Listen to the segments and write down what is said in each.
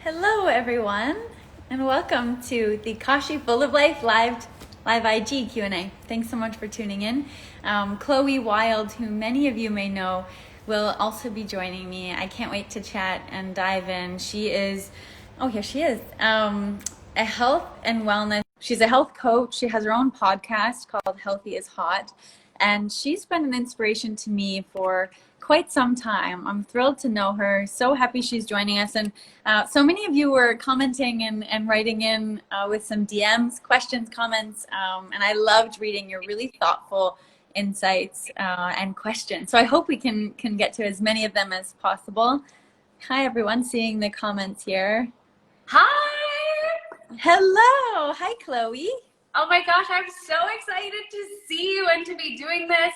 Hello, everyone, and welcome to the Kashi Full of Life live IG Q&A. Thanks so much for tuning in. Chloe Wild, who many of you may know, will also be joining me. I can't wait to chat and dive in. She is, here she is, a health and wellness. She's a health coach. She has her own podcast called Healthy is Hot, and she's been an inspiration to me for quite some time. I'm thrilled to know her. So happy she's joining us. And so many of you were commenting and writing in with some DMs, questions, comments. And I loved reading your really thoughtful insights and questions. So I hope we can get to as many of them as possible. Hi, everyone. Seeing the comments here. Hi! Hello. Hi, Chloe. Oh my gosh, I'm so excited to see you and to be doing this.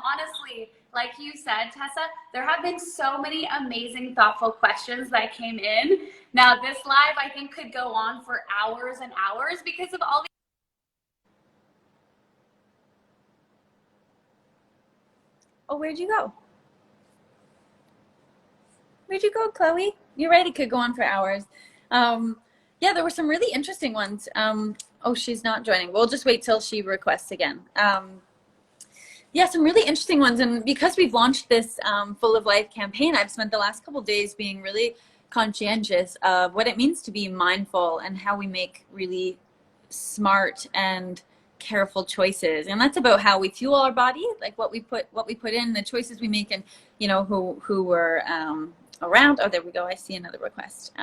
Honestly, like you said, Tessa, there have been so many amazing, thoughtful questions that came in. Now, this live, I think, could go on for hours and hours because of all the... Oh, where'd you go? Where'd you go, Chloe? You're right, it could go on for hours. Yeah, there were some really interesting ones. Oh, she's not joining. We'll just wait till she requests again. Yeah, some really interesting ones. And because we've launched this Full of Life campaign, I've spent the last couple of days being really conscientious of what it means to be mindful and how we make really smart and careful choices. And that's about how we fuel our body, like what we put in, the choices we make, and you know who we're around. Oh, there we go. I see another request.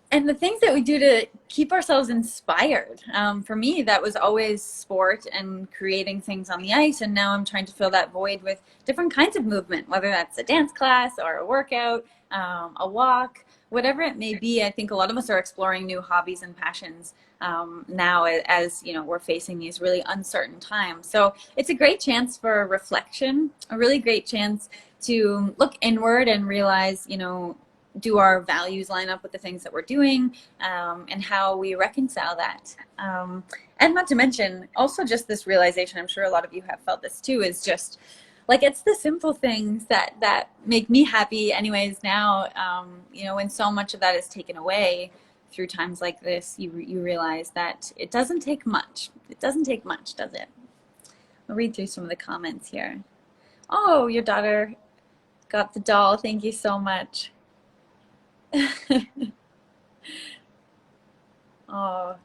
And the things that we do to keep ourselves inspired. For me, that was always sport and creating things on the ice. And now I'm trying to fill that void with different kinds of movement, whether that's a dance class or a workout, a walk, whatever it may be. I think a lot of us are exploring new hobbies and passions now as you know, we're facing these really uncertain times. So it's a great chance for reflection, a really great chance to look inward and realize, you know, do our values line up with the things that we're doing, and how we reconcile that. And not to mention also just this realization, I'm sure a lot of you have felt this too, is just like, it's the simple things that make me happy anyways now. You know, when so much of that is taken away through times like this, you realize that it doesn't take much. It doesn't take much, does it? I'll read through some of the comments here. Oh, your daughter got the doll. Thank you so much. Oh,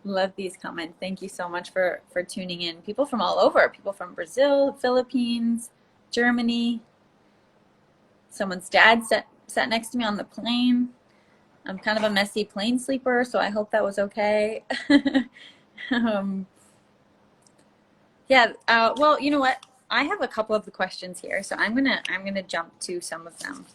love these comments. Thank you so much for tuning in. People from all over, people from Brazil, Philippines, Germany. Someone's dad sat next to me on the plane. I'm kind of a messy plane sleeper, so I hope that was okay. Yeah, well, you know what? I have a couple of the questions here, so I'm gonna jump to some of them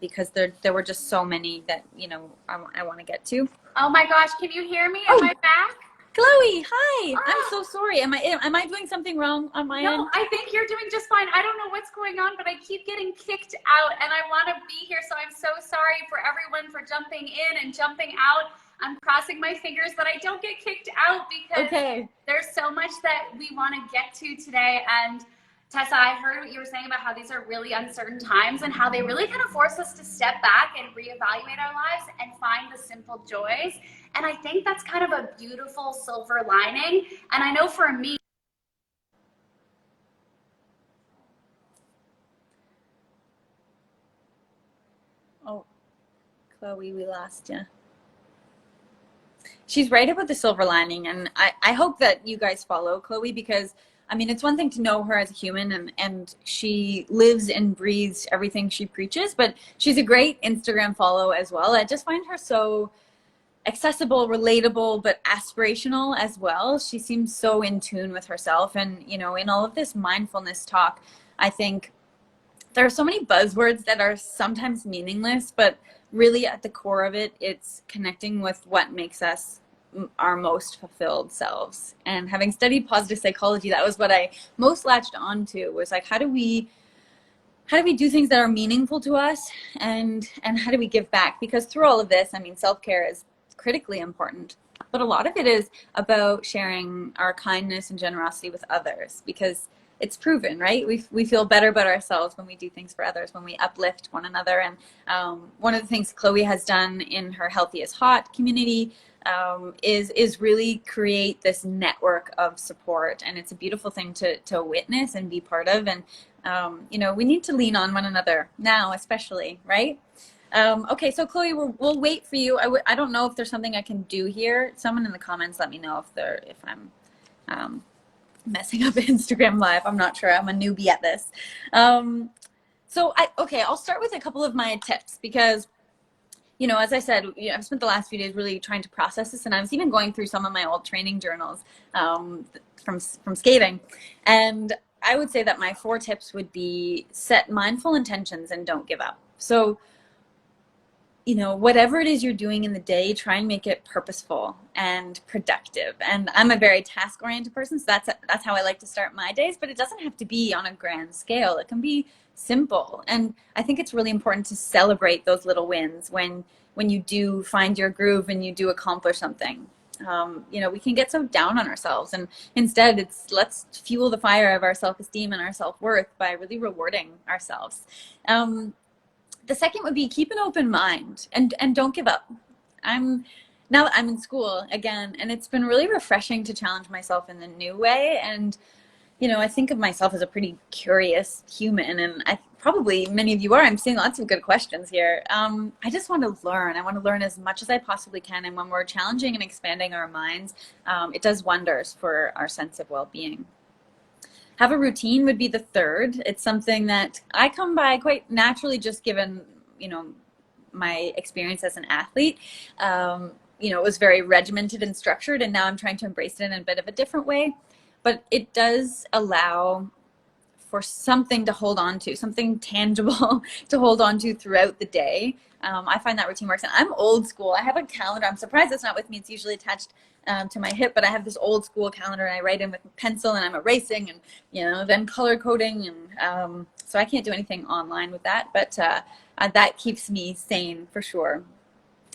because there were just so many that, you know, I want to get to. Oh my gosh, can you hear me? Am I back? Chloe, hi. I'm so sorry. Am I doing something wrong on my end? No, I think you're doing just fine. I don't know what's going on, but I keep getting kicked out, and I want to be here, so I'm so sorry for everyone for jumping in and jumping out. I'm crossing my fingers that I don't get kicked out because there's so much that we want to get to today. And Tessa, I heard what you were saying about how these are really uncertain times and how they really kind of force us to step back and reevaluate our lives and find the simple joys. And I think that's kind of a beautiful silver lining. And I know for me, oh, Chloe, we lost you. She's right about the silver lining, and I hope that you guys follow Chloe, because I mean, it's one thing to know her as a human, and she lives and breathes everything she preaches, but she's a great Instagram follow as well. I just find her so accessible, relatable, but aspirational as well. She seems so in tune with herself. And, you know, in all of this mindfulness talk, I think there are so many buzzwords that are sometimes meaningless, but really at the core of it, it's connecting with what makes us our most fulfilled selves. And having studied positive psychology, that was what I most latched onto, was like, how do we do things that are meaningful to us, and how do we give back? Because through all of this, I mean, self-care is critically important, but a lot of it is about sharing our kindness and generosity with others, because it's proven, right? We feel better about ourselves when we do things for others, when we uplift one another. And one of the things Chloe has done in her Healthy is Hot community is really create this network of support, and it's a beautiful thing to witness and be part of. And you know, we need to lean on one another now, especially, right? Okay, so Chloe, we'll wait for you. I don't know if there's something I can do here. Someone in the comments let me know if I'm messing up Instagram Live. I'm not sure. I'm a newbie at this. Okay, I'll start with a couple of my tips because, you know, as I said, you know, I've spent the last few days really trying to process this, and I was even going through some of my old training journals from skating. And I would say that my 4 tips would be set mindful intentions and don't give up. So, you know, whatever it is you're doing in the day, try and make it purposeful and productive. And I'm a very task-oriented person, so that's how I like to start my days, but it doesn't have to be on a grand scale. It can be simple. And I think it's really important to celebrate those little wins when you do find your groove and you do accomplish something. You know, we can get so down on ourselves, and instead let's fuel the fire of our self-esteem and our self-worth by really rewarding ourselves. The second would be keep an open mind and don't give up. Now that I'm in school again, and it's been really refreshing to challenge myself in a new way. And, you know, I think of myself as a pretty curious human, and I probably many of you are. I'm seeing lots of good questions here. I just want to learn. I want to learn as much as I possibly can. And when we're challenging and expanding our minds, it does wonders for our sense of well-being. Have a routine would be the third. It's something that I come by quite naturally, just given, you know, my experience as an athlete. You know, it was very regimented and structured, and now I'm trying to embrace it in a bit of a different way. But it does allow for something to hold on to, something tangible to hold on to throughout the day. I find that routine works. And I'm old school. I have a calendar. I'm surprised it's not with me. It's usually attached to my hip, but I have this old school calendar, and I write in with a pencil, and I'm erasing and, you know, then color coding. And so I can't do anything online with that, but that keeps me sane for sure.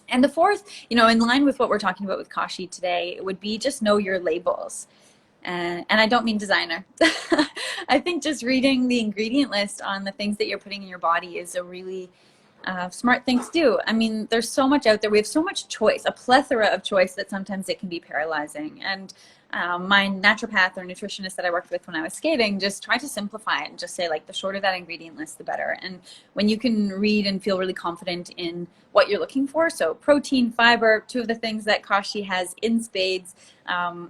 And the fourth, you know, in line with what we're talking about with Kashi today, it would be just know your labels. And I don't mean designer. I think just reading the ingredient list on the things that you're putting in your body is a really smart thing to do. I mean, there's so much out there. We have so much choice, a plethora of choice, that sometimes it can be paralyzing. And my naturopath or nutritionist that I worked with when I was skating just tried to simplify it and just say, like, the shorter that ingredient list, the better. And when you can read and feel really confident in what you're looking for, so protein, fiber, 2 of the things that Kashi has in spades,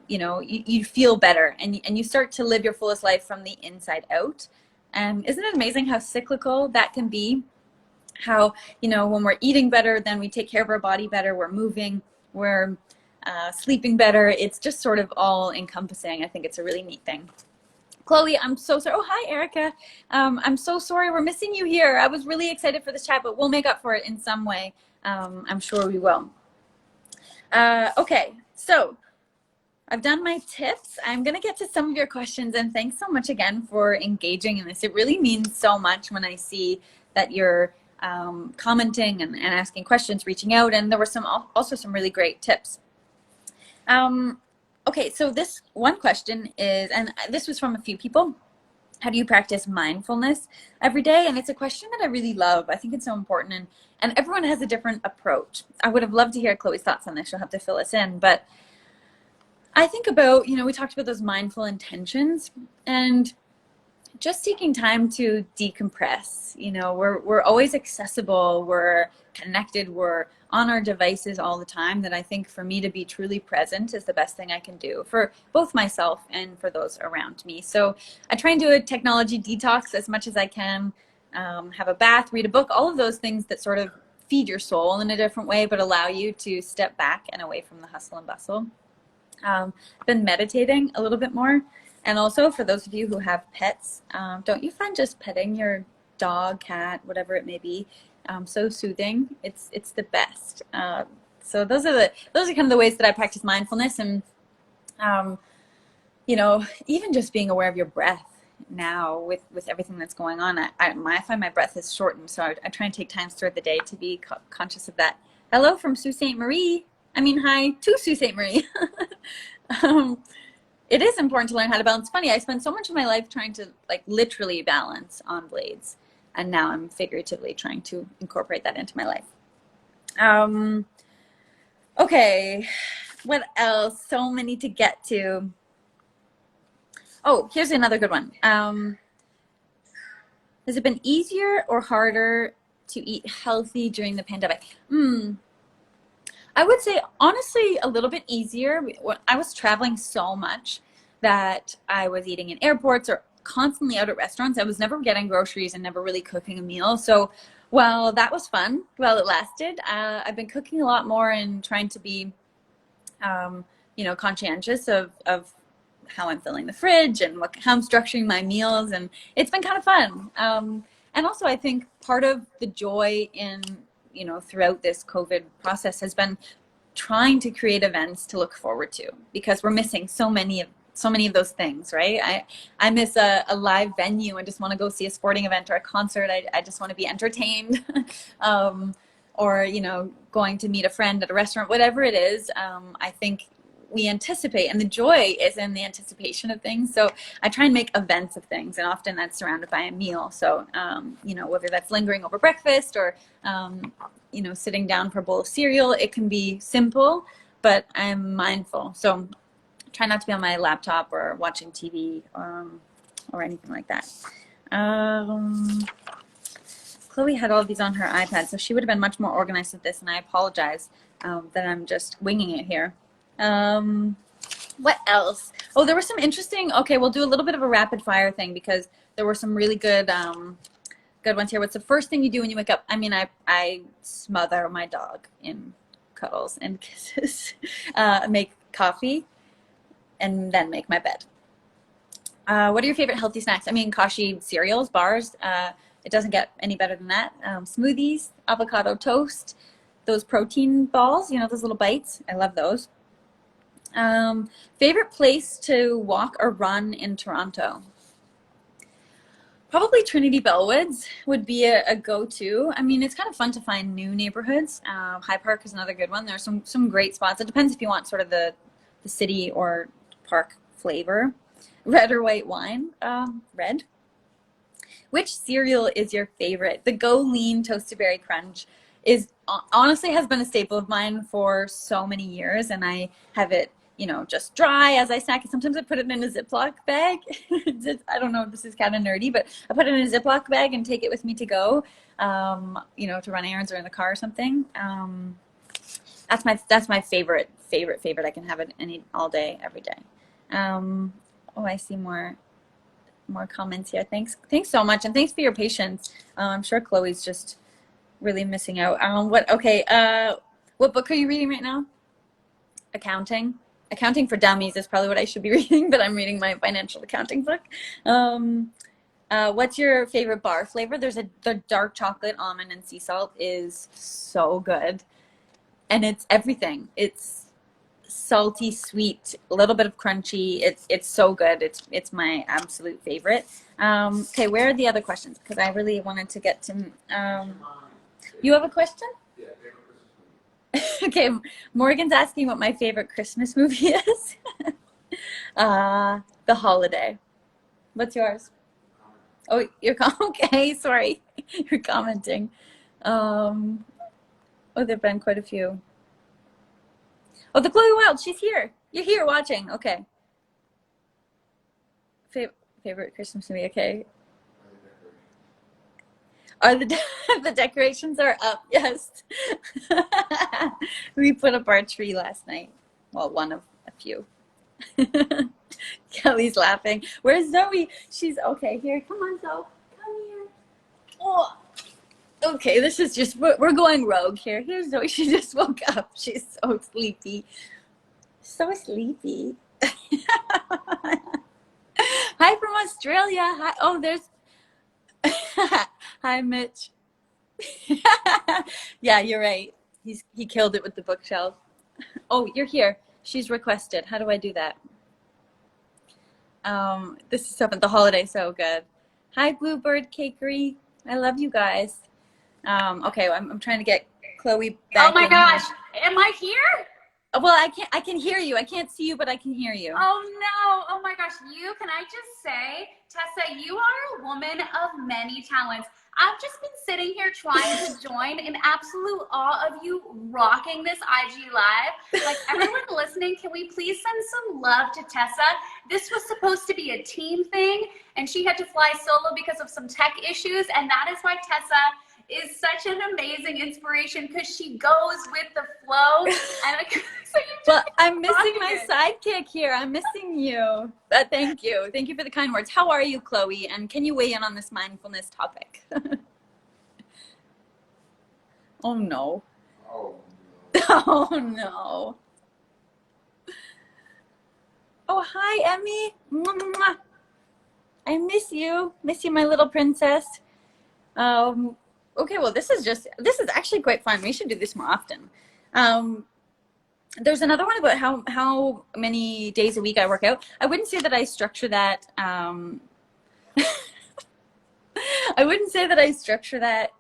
you know, you feel better, and you start to live your fullest life from the inside out. And isn't it amazing how cyclical that can be? How, you know, when we're eating better, then we take care of our body better, we're moving, we're sleeping better. It's just sort of all encompassing. I think it's a really neat thing. Chloe, I'm so sorry. Oh, hi, Erica. I'm so sorry we're missing you here. I was really excited for this chat, but we'll make up for it in some way. I'm sure we will. Okay, so I've done my tips. I'm going to get to some of your questions, and thanks so much again for engaging in this. It really means so much when I see that you're commenting and asking questions, reaching out, and there were also some really great tips. Okay, so this one question is, and this was from a few people, how do you practice mindfulness every day? And it's a question that I really love. I think it's so important, and everyone has a different approach. I would have loved to hear Chloe's thoughts on this. She'll have to fill us in, but I think about, you know, we talked about those mindful intentions, and just taking time to decompress. You know, we're always accessible, we're connected, we're on our devices all the time, that I think for me to be truly present is the best thing I can do for both myself and for those around me. So I try and do a technology detox as much as I can, have a bath, read a book, all of those things that sort of feed your soul in a different way, but allow you to step back and away from the hustle and bustle. Been meditating a little bit more. And also, for those of you who have pets, don't you find just petting your dog, cat, whatever it may be, so soothing? It's the best. So those are kind of the ways that I practice mindfulness. And you know, even just being aware of your breath now with everything that's going on, I find my breath is shortened. So I try and take times throughout the day to be conscious of that. Hello from Sault Ste. Marie. I mean, hi to Sault Ste. Marie. It is important to learn how to balance. Funny, I spent so much of my life trying to like literally balance on blades, and now I'm figuratively trying to incorporate that into my life. Um, okay, what else? So many to get to. Oh, here's another good one. Has it been easier or harder to eat healthy during the pandemic? I would say honestly a little bit easier. I was traveling so much that I was eating in airports or constantly out at restaurants. I was never getting groceries and never really cooking a meal. So while that was fun, while it lasted, I've been cooking a lot more and trying to be, conscientious of how I'm filling the fridge and how I'm structuring my meals. And it's been kind of fun. And also I think part of the joy in, throughout this COVID process has been trying to create events to look forward to, because we're missing so many of those things, right? I miss a live venue and just want to go see a sporting event or a concert. I just want to be entertained. Or going to meet a friend at a restaurant, whatever it is. I think we anticipate, and the joy is in the anticipation of things. So I try and make events of things, and often that's surrounded by a meal. So whether that's lingering over breakfast or sitting down for a bowl of cereal, it can be simple, but I'm mindful. So try not to be on my laptop or watching TV or anything like that. Chloe had all of these on her iPad, so she would have been much more organized with this, and I apologize that I'm just winging it here. What else? Oh, there was some interesting, okay, we'll do a little bit of a rapid fire thing because there were some really good ones here. What's the first thing you do when you wake up? I mean, I smother my dog in cuddles and kisses, make coffee, and then make my bed. What are your favorite healthy snacks? I mean, Kashi cereals, bars. It doesn't get any better than that. Smoothies, avocado toast, those protein balls, those little bites. I love those. Favorite place to walk or run in Toronto? Probably Trinity Bellwoods would be a go-to. I mean, it's kind of fun to find new neighborhoods. High Park is another good one. There's some great spots. It depends if you want sort of the city or park flavor. Red or white wine? Red. Which cereal is your favorite? The Go Lean Toasted Berry Crunch is honestly has been a staple of mine for so many years, and I have it just dry as I snack. And sometimes I put it in a Ziploc bag. I don't know if this is kind of nerdy, but I put it in a Ziploc bag and take it with me to go, to run errands or in the car or something. That's my favorite. I can have it all day, every day. I see more comments here. Thanks so much, and thanks for your patience. I'm sure Chloe's just really missing out. What book are you reading right now? Accounting for Dummies is probably what I should be reading, but I'm reading my financial accounting book. What's your favorite bar flavor? The dark chocolate almond and sea salt is so good, and it's everything. It's salty, sweet, a little bit of crunchy. It's so good. It's my absolute favorite. Okay, where are the other questions? Because I really wanted to get to. You have a question? Okay, Morgan's asking what my favorite Christmas movie is. The Holiday. What's yours? Oh, okay. Sorry, you're commenting. There've been quite a few. Oh, the Chloe Wild. She's here. You're here watching. Okay. Favorite Christmas movie. Okay. Are the decorations are up? Yes. We put up our tree last night. Well, one of a few. Kelly's laughing. Where's Zoe? She's okay. Here, come on, Zoe. Come here. Oh. Okay, this is just we're going rogue here. Here's Zoe. She just woke up. She's so sleepy. So sleepy. Hi from Australia. Hi. Oh, there's. Hi, Mitch. Yeah, you're right. He killed it with the bookshelf. Oh, you're here. She's requested. How do I do that? This is something. The Holiday's so good. Hi, Bluebird Cakery. I love you guys. Okay, I'm trying to get Chloe back. Oh my gosh, am I here? Well, I can hear you. I can't see you, but I can hear you. Oh no, oh my gosh, can I just say, Tessa, you are a woman of many talents. I've just been sitting here trying to join in absolute awe of you rocking this IG Live. Like, everyone listening, can we please send some love to Tessa? This was supposed to be a team thing, and she had to fly solo because of some tech issues, and that is why Tessa is such an amazing inspiration, because she goes with the flow. And so well, I'm missing my sidekick here. I'm missing you. Thank you. Thank you for the kind words. How are you, Chloe? And can you weigh in on this mindfulness topic? Oh no. Oh no. Oh no. Oh, hi, Emmy. Mwah. I miss you. Miss you, my little princess. Okay, well, this is actually quite fun. We should do this more often. There's another one about how many days a week I work out. I wouldn't say that I structure that. I wouldn't say that I structure that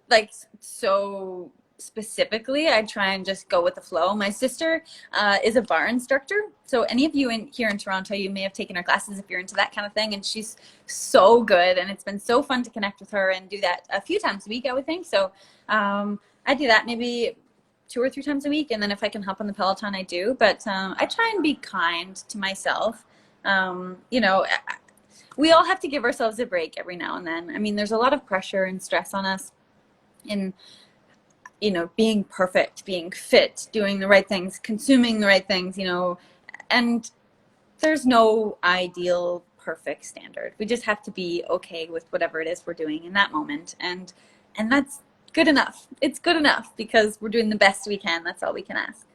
like so specifically. I try and just go with the flow. My sister is a bar instructor. So any of you here in Toronto, you may have taken her classes if you're into that kind of thing. And she's so good. And it's been so fun to connect with her and do that a few times a week, I would think. So I do that maybe 2 or 3 times a week. And then if I can hop on the Peloton, I do. But I try and be kind to myself. You know, we all have to give ourselves a break every now and then. I mean, there's a lot of pressure and stress on us in, you know, being perfect, being fit, doing the right things, consuming the right things, you know, and there's no ideal perfect standard. We just have to be okay with whatever it is we're doing in that moment. And that's good enough. It's good enough because we're doing the best we can. That's all we can ask.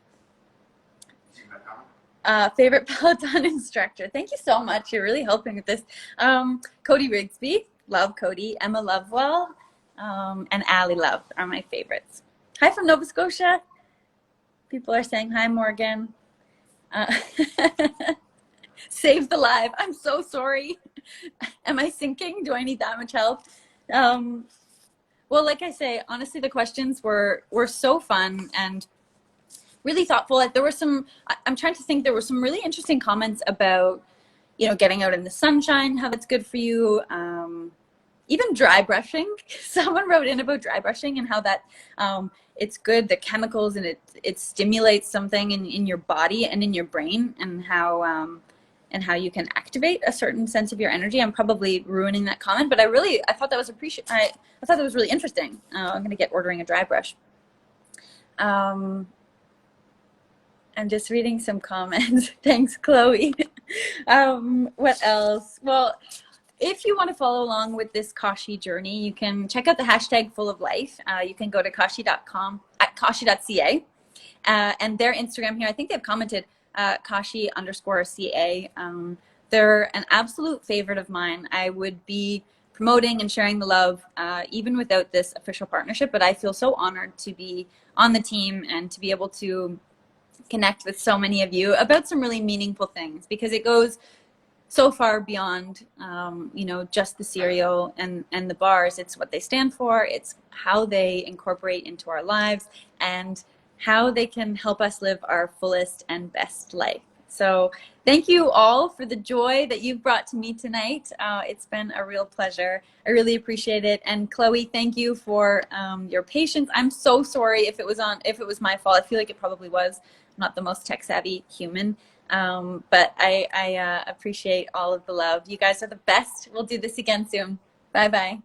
Favorite Peloton instructor. Thank you so much. You're really helping with this. Cody Rigsby, love Cody. Emma Lovewell, and Ali Love are my favorites. Hi from Nova Scotia. People are saying hi, Morgan. Save the live. I'm so sorry. Am I sinking? Do I need that much help? Well, like I say, honestly, the questions were so fun and really thoughtful. Like there were some, I'm trying to think, there were some really interesting comments about, you know, getting out in the sunshine, how that's good for you. Even dry brushing. Someone wrote in about dry brushing and how that it's good, the chemicals, and it stimulates something in your body and in your brain, and how you can activate a certain sense of your energy. I'm probably ruining that comment, but I thought that was I thought that was really interesting. I'm gonna get ordering a dry brush. I'm just reading some comments. Thanks, Chloe. What else? Well, if you want to follow along with this Kashi journey, you can check out the hashtag full of life. You can go to kashi.com at kashi.ca, and their Instagram here, I think they've commented Kashi_CA. They're an absolute favorite of mine. I would be promoting and sharing the love even without this official partnership, but I feel so honored to be on the team and to be able to connect with so many of you about some really meaningful things, because it goes so far beyond, you know, just the cereal and the bars. It's what they stand for. It's how they incorporate into our lives and how they can help us live our fullest and best life. So thank you all for the joy that you've brought to me tonight. It's been a real pleasure. I really appreciate it. And Chloe, thank you for your patience. I'm so sorry if it was my fault. I feel like it probably was. I'm not the most tech savvy human. But I appreciate all of the love. You guys are the best. We'll do this again soon. Bye-bye.